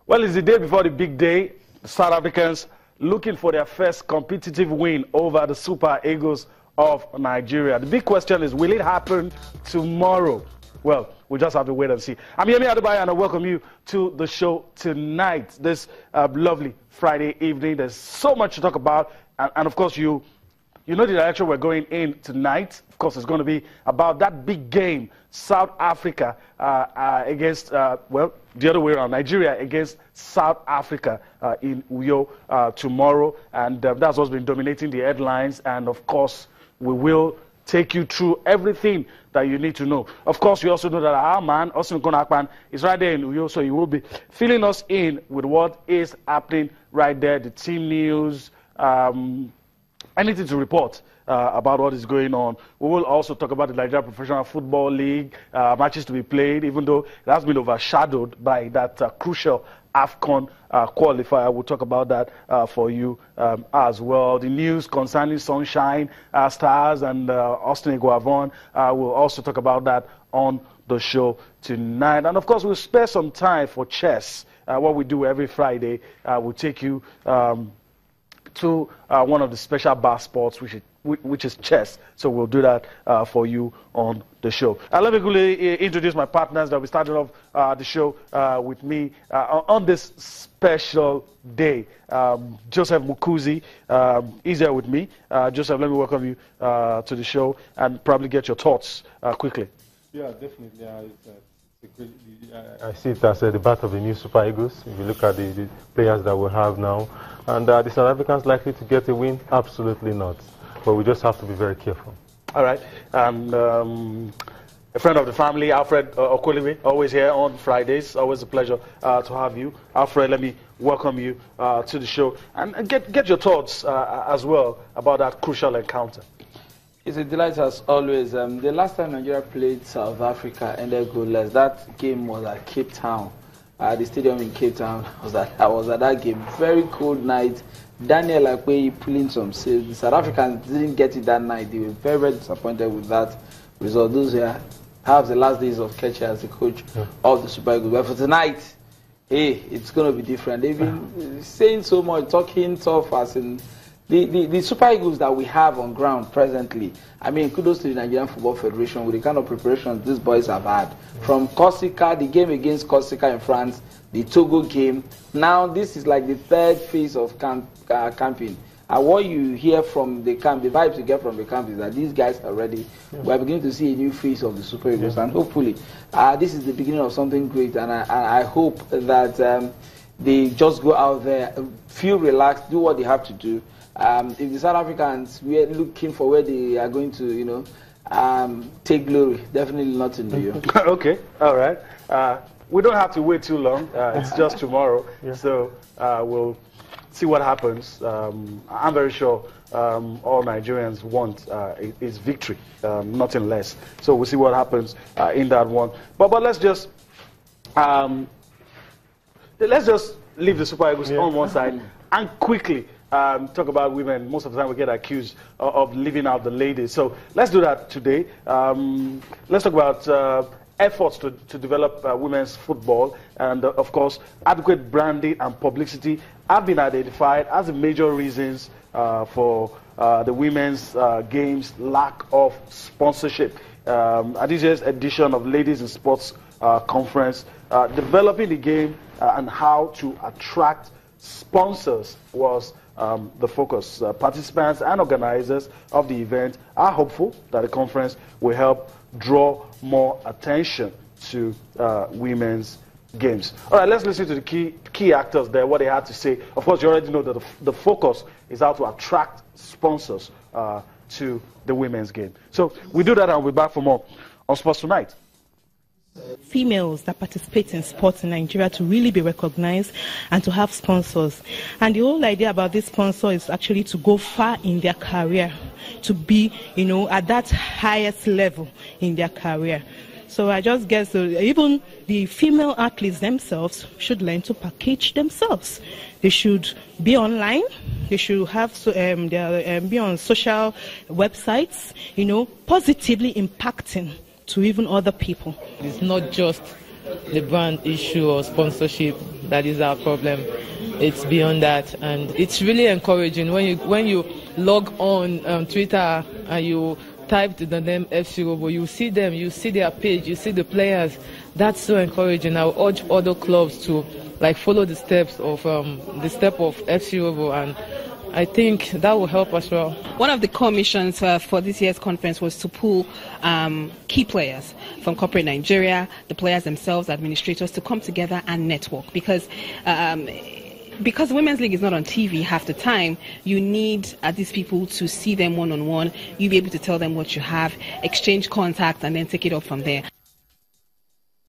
Well, it's the day before the big day. The South Africans looking for their first competitive win over the Super Eagles of Nigeria. The big question is, will it happen tomorrow? Well, we'll just have to wait and see. I'm Yemi Adebayo, and I welcome you to the show tonight, this lovely Friday evening. There's so much to talk about, and of course, you know the direction we're going in tonight. Of course, it's going to be about that big game, South Africa against, well, the other way around, Nigeria against South Africa in Uyo tomorrow. And that's what's been dominating the headlines. And, of course, we will take you through everything that you need to know. Of course, we also know that our man, Austin Konakpan, is right there in Uyo, so he will be filling us in with what is happening right there, the team news, anything to report about what is going on. We will also talk about the Nigeria Professional Football League, matches to be played, even though it has been overshadowed by that crucial AFCON qualifier. We'll talk about that for you as well. The news concerning Sunshine Stars and Austin Eguavoen, we'll also talk about that on the show tonight. And of course, we'll spare some time for chess, what we do every Friday. We'll take you to one of the special bar sports, which is chess. So we'll do that for you on the show. Let me quickly introduce my partners that we started off the show with me on this special day. Joseph Mukuzi is here with me. Joseph, let me welcome you to the show and probably get your thoughts quickly. Yeah, definitely. I see it as the birth of the new Super Eagles. If you look at the players that we have now, and the South Africans likely to get a win? Absolutely not. But we just have to be very careful. All right. And a friend of the family, Alfred Okoliwe, always here on Fridays. Always a pleasure to have you. Alfred, let me welcome you to the show and get your thoughts as well about that crucial encounter. It's a delight as always. The last time Nigeria played South Africa ended goalless. That game was at Cape Town. The stadium in Cape Town I was at that game. Very cold night. Daniel Akpeyi pulling some saves. The South Africans didn't get it that night. They were very, very disappointed with that result. Those were perhaps the last days of Kechi as the coach of the Super Eagles. But for tonight, hey, it's going to be different. They've been saying so much, talking tough as in the Super Eagles that we have on ground presently. I mean, kudos to the Nigerian Football Federation with the kind of preparation these boys have had. From Corsica, the game against Corsica in France, the Togo game. Now, this is like the third phase of camping. And what you hear from the camp, the vibes you get from the camp is that these guys are ready. We're beginning to see a new phase of the Super Eagles. And hopefully, this is the beginning of something great. And I hope that they just go out there, feel relaxed, do what they have to do. If the South Africans, we are looking for where they are going to, take glory. Definitely not in New York. Okay, all right. We don't have to wait too long. It's just tomorrow. So we'll see what happens. I'm very sure all Nigerians want is victory, nothing less. So we'll see what happens in that one. But let's just leave the Super Eagles on one side and quickly talk about women. Most of the time we get accused of leaving out the ladies. So let's do that today. Let's talk about efforts to develop women's football. And of course, adequate branding and publicity have been identified as the major reasons for the women's games' lack of sponsorship. At this year's edition of Ladies in Sports Conference, developing the game and how to attract sponsors was the focus. Participants and organizers of the event are hopeful that the conference will help draw more attention to women's games. All right, let's listen to the key actors there, what they had to say. Of course, you already know that the focus is how to attract sponsors to the women's game. So we do that and we'll be back for more on Sports Tonight. Females that participate in sports in Nigeria to really be recognized and to have sponsors. And the whole idea about this sponsor is actually to go far in their career, to be, at that highest level in their career. So I just guess even the female athletes themselves should learn to package themselves. They should be online. They should have be on social websites, positively impacting to even other people. It's not just the brand issue or sponsorship that is our problem. It's beyond that, and it's really encouraging when you log on Twitter and you type the name FC Robo, you see them, you see their page, you see the players. That's so encouraging. I would urge other clubs to follow the steps of FC Robo, and I think that will help as well. One of the core missions for this year's conference was to pull key players from corporate Nigeria, the players themselves, administrators, to come together and network, because the Women's League is not on TV half the time. You need these people to see them one-on-one. You'll be able to tell them what you have, exchange contacts, and then take it up from there.